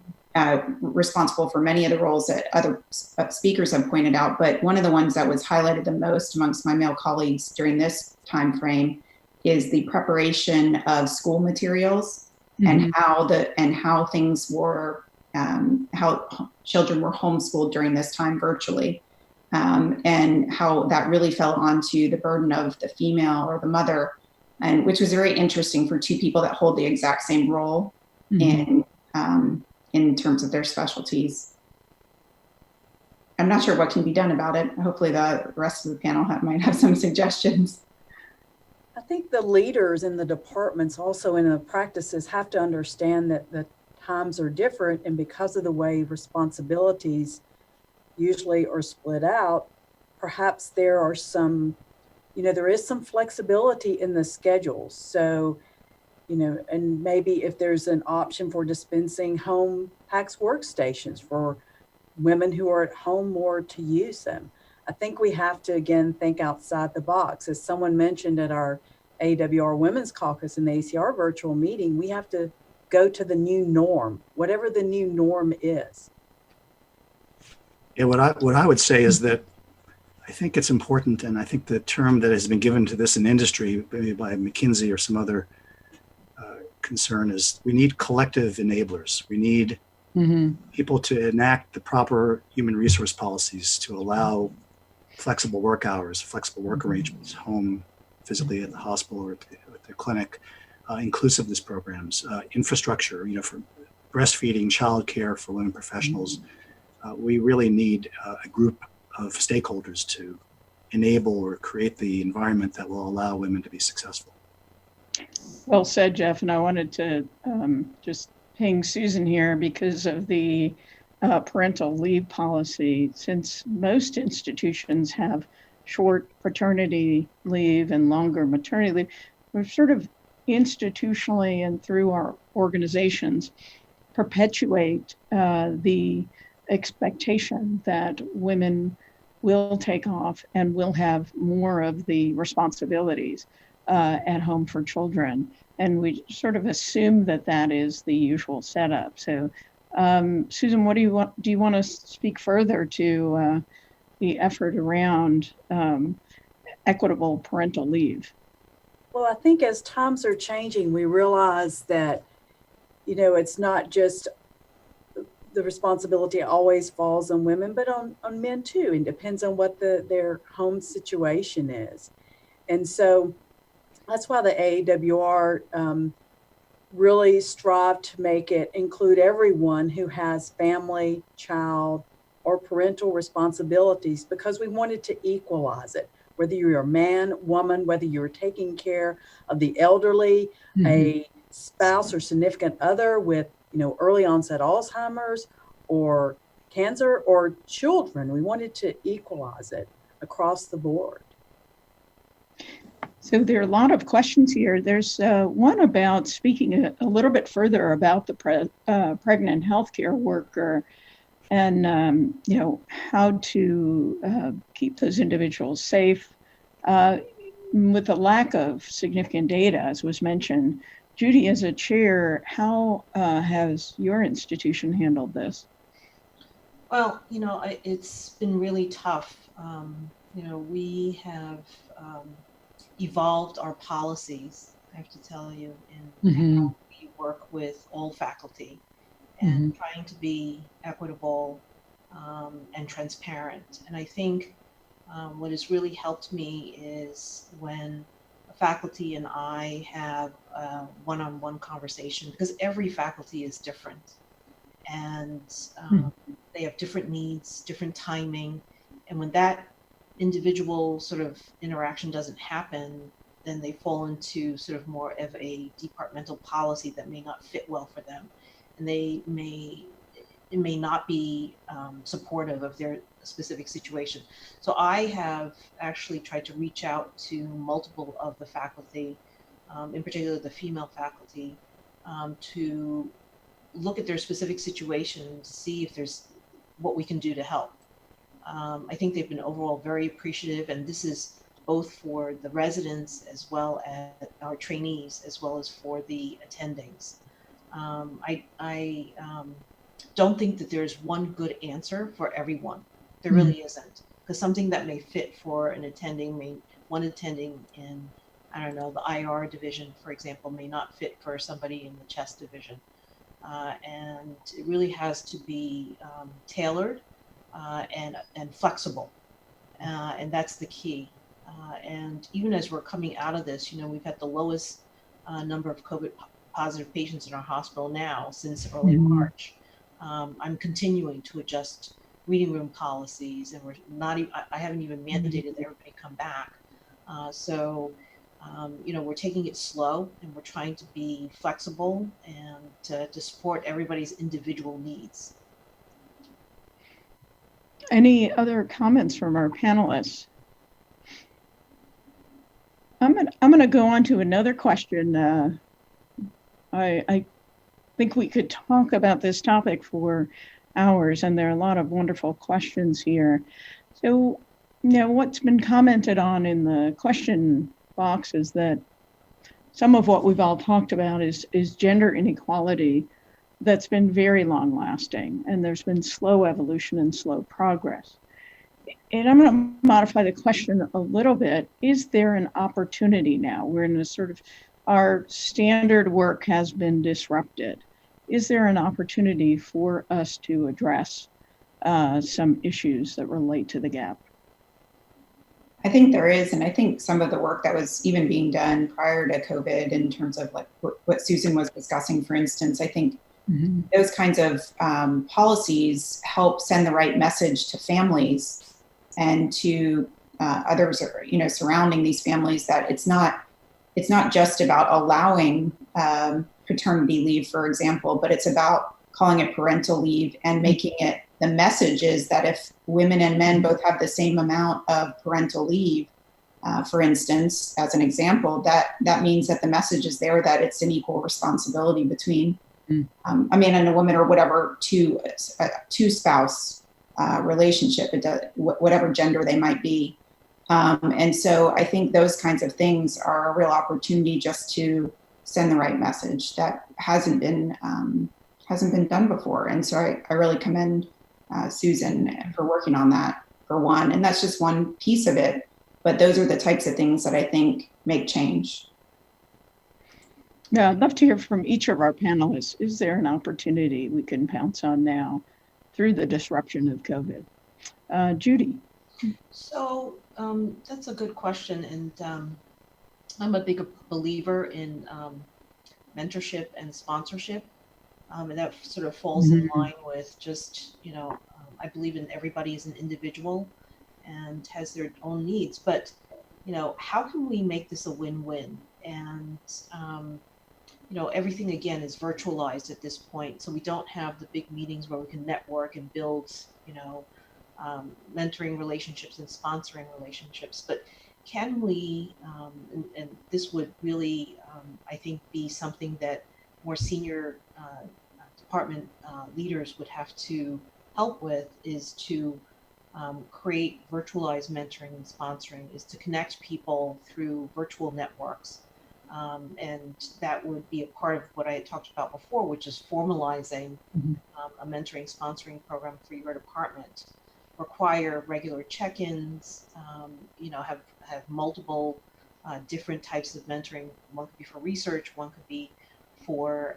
responsible for many of the roles that other speakers have pointed out. But one of the ones that was highlighted the most amongst my male colleagues during this time frame is the preparation of school materials and how things were, how children were homeschooled during this time virtually, and how that really fell onto the burden of the female or the mother, and which was very interesting for two people that hold the exact same role in terms of their specialties. I'm not sure what can be done about it. Hopefully the rest of the panel might have some suggestions.
I think the leaders in the departments also in the practices have to understand that the times are different, and because of the way responsibilities usually are split out, perhaps there are some, there is some flexibility in the schedules. So, and maybe if there's an option for dispensing home Tacks workstations for women who are at home more to use them. I think we have to, again, think outside the box. As someone mentioned at our AWR Women's Caucus in the ACR virtual meeting, we have to go to the new norm, whatever the new norm is.
Yeah, what I would say is that I think it's important, and I think the term that has been given to this in industry, maybe by McKinsey or some other concern, is we need collective enablers. We need people to enact the proper human resource policies to allow flexible work hours, flexible work arrangements, home, physically at the hospital or at the clinic, inclusiveness programs, infrastructure, for breastfeeding, childcare for women professionals, we really need a group of stakeholders to enable or create the environment that will allow women to be successful.
Well said, Jeff. And I wanted to just ping Susan here because of the parental leave policy. Since most institutions have short paternity leave and longer maternity leave, we're sort of institutionally and through our organizations perpetuate the expectation that women will take off and will have more of the responsibilities at home for children. And we sort of assume that that is the usual setup. So, Susan, what do you want? Do you want to speak further to the effort around equitable parental leave?
Well, I think as times are changing, we realize that, you know, it's not just the responsibility always falls on women, but on men too. It depends on what their home situation is. And so that's why the AAWR really strive to make it include everyone who has family, child, or parental responsibilities, because we wanted to equalize it. Whether you're a man, woman, whether you're taking care of the elderly, a spouse or significant other with, you know, early onset Alzheimer's or cancer, or children, we wanted to equalize it across the board.
So there are a lot of questions here. There's one about speaking a little bit further about the pregnant healthcare worker and you know, how to keep those individuals safe with the lack of significant data, as was mentioned. Judy, as a chair, how has your institution handled this?
Well, you know, it's been really tough. You know, we have evolved our policies, I have to tell you, in how we work with all faculty and trying to be equitable and transparent. And I think what has really helped me is when faculty and I have a one-on-one conversation, because every faculty is different and they have different needs, different timing. And when that individual sort of interaction doesn't happen, then they fall into sort of more of a departmental policy that may not fit well for them. And it may not be supportive of their specific situation. So I have actually tried to reach out to multiple of the faculty, in particular the female faculty, to look at their specific situation to see if there's what we can do to help. I think they've been overall very appreciative, and this is both for the residents as well as our trainees, as well as for the attendings. I don't think that there's one good answer for everyone. There really isn't, because something that may fit for an attending, one attending in, I don't know, the IR division, for example, may not fit for somebody in the chest division. And it really has to be tailored and flexible. And that's the key. And even as we're coming out of this, you know, we've had the lowest number of COVID positive patients in our hospital now since early March. I'm continuing to adjust reading room policies, and we're not even, I haven't even mandated that everybody come back. You know, we're taking it slow and we're trying to be flexible and to support everybody's individual needs.
Any other comments from our panelists? I'm gonna go on to another question. I think we could talk about this topic for hours, and there are a lot of wonderful questions here. So, you know, what's been commented on in the question box is that some of what we've all talked about is gender inequality that's been very long lasting, and there's been slow evolution and slow progress. And I'm going to modify the question a little bit. Is there an opportunity now? We're in a sort of, our standard work has been disrupted. Is there an opportunity for us to address some issues that relate to the gap?
I think there is, and I think some of the work that was even being done prior to COVID in terms of like what Susan was discussing, for instance, I think Those kinds of policies help send the right message to families and to others, surrounding these families, that it's not just about allowing paternity leave, for example, but it's about calling it parental leave and making it, the message is that if women and men both have the same amount of parental leave, for instance, as an example, that means that the message is there that it's an equal responsibility between a man and a woman, or whatever, two spouse relationship, whatever gender they might be. And so I think those kinds of things are a real opportunity just to send the right message that hasn't been done before. And so I really commend Susan for working on that, for one. And that's just one piece of it. But those are the types of things that I think make change.
Yeah, I'd love to hear from each of our panelists. Is there an opportunity we can pounce on now through the disruption of COVID? Judy.
So that's a good question. And I'm a big believer in mentorship and sponsorship. And that sort of falls in line with just, I believe in everybody as an individual and has their own needs. But, how can we make this a win-win? And, everything, again, is virtualized at this point. So we don't have the big meetings where we can network and build, mentoring relationships and sponsoring relationships. But can we, and this would really, I think, be something that more senior department leaders would have to help with, is to create virtualized mentoring and sponsoring, is to connect people through virtual networks. And that would be a part of what I had talked about before, which is formalizing a mentoring sponsoring program for your department. Require regular check-ins, have multiple different types of mentoring. One could be for research, one could be for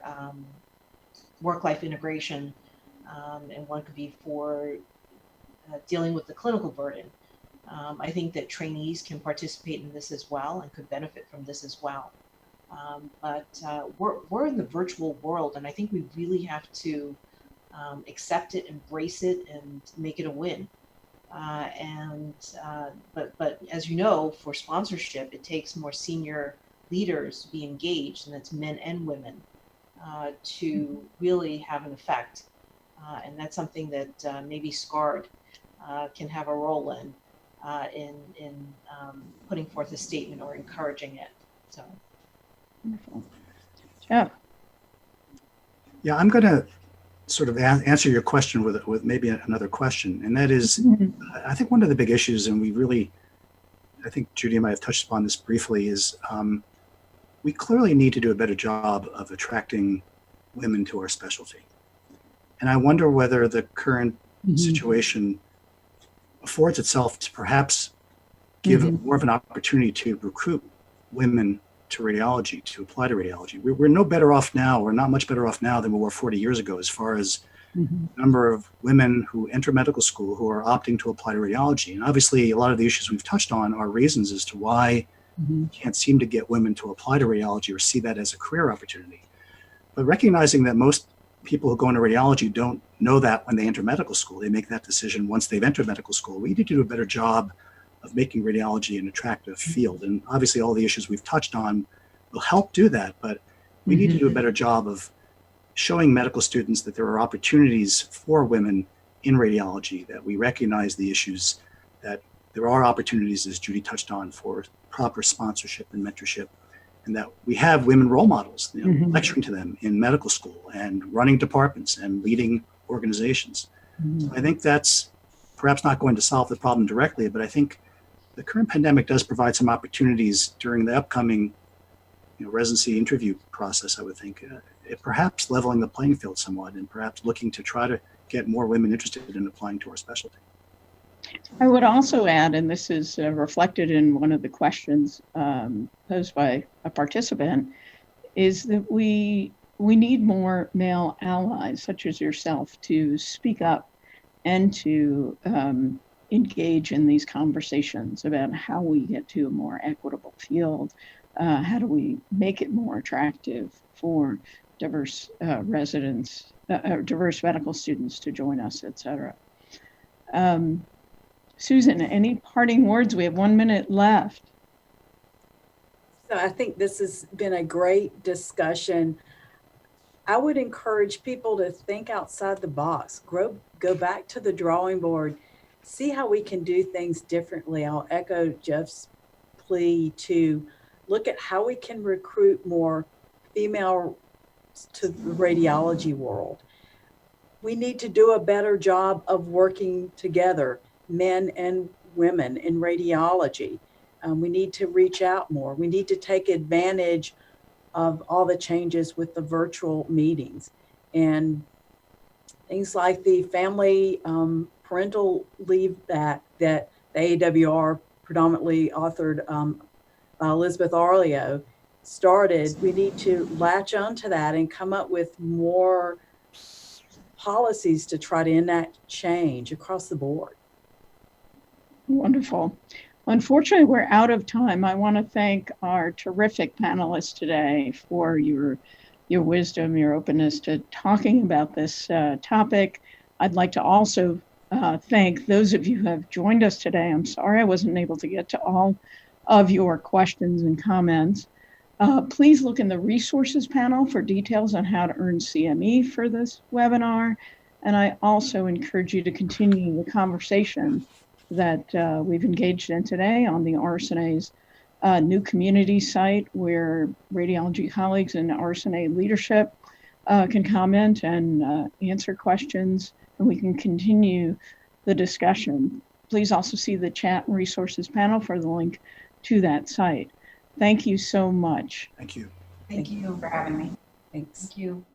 work-life integration, and one could be for dealing with the clinical burden. I think that trainees can participate in this as well and could benefit from this as well. But we're in the virtual world, and I think we really have to accept it, embrace it, and make it a win. But as you know, for sponsorship, it takes more senior leaders to be engaged, and that's men and women, to really have an effect. And that's something that maybe SCARD can have a role in putting forth a statement or encouraging it. So,
wonderful. Jeff.
Yeah, I'm going to sort of answer your question with maybe another question, and that is, I think one of the big issues, and I think Judy and I have touched upon this briefly, is we clearly need to do a better job of attracting women to our specialty. And I wonder whether the current situation affords itself to perhaps give more of an opportunity to recruit women to radiology, to apply to radiology. We're no better off now, we're not much better off now than we were 40 years ago as far as the number of women who enter medical school who are opting to apply to radiology. And obviously a lot of the issues we've touched on are reasons as to why we can't seem to get women to apply to radiology or see that as a career opportunity. But recognizing that most people who go into radiology don't know that when they enter medical school, they make that decision once they've entered medical school. We need to do a better job of making radiology an attractive field. And obviously all the issues we've touched on will help do that, but we need to do a better job of showing medical students that there are opportunities for women in radiology, that we recognize the issues, that there are opportunities, as Judy touched on, for proper sponsorship and mentorship, and that we have women role models, lecturing to them in medical school and running departments and leading organizations. So I think that's perhaps not going to solve the problem directly, but I think the current pandemic does provide some opportunities during the upcoming residency interview process, I would think, perhaps leveling the playing field somewhat and perhaps looking to try to get more women interested in applying to our specialty.
I would also add, and this is reflected in one of the questions posed by a participant, is that we need more male allies, such as yourself, to speak up and to engage in these conversations about how we get to a more equitable field. How do we make it more attractive for diverse residents, diverse medical students to join us, et cetera. Susan, any parting words? We have 1 minute left.
So I think this has been a great discussion. I would encourage people to think outside the box, go back to the drawing board, see how we can do things differently. I'll echo Jeff's plea to look at how we can recruit more female to the radiology world. We need to do a better job of working together, men and women in radiology. We need to reach out more. We need to take advantage of all the changes with the virtual meetings and things like the family parental leave that the AWR predominantly authored by Elizabeth Arleo started. We need to latch onto that and come up with more policies to try to enact change across the board.
Wonderful. Unfortunately, we're out of time. I want to thank our terrific panelists today for your wisdom, your openness to talking about this topic. I'd like to also thank those of you who have joined us today. I'm sorry I wasn't able to get to all of your questions and comments. Please look in the resources panel for details on how to earn CME for this webinar. And I also encourage you to continue the conversation that we've engaged in today on the RSNA's new community site, where radiology colleagues and RSNA leadership can comment and answer questions, and we can continue the discussion. Please also see the chat and resources panel for the link to that site. Thank you so much.
Thank you.
Thank you for having me.
Thanks.
Thank you.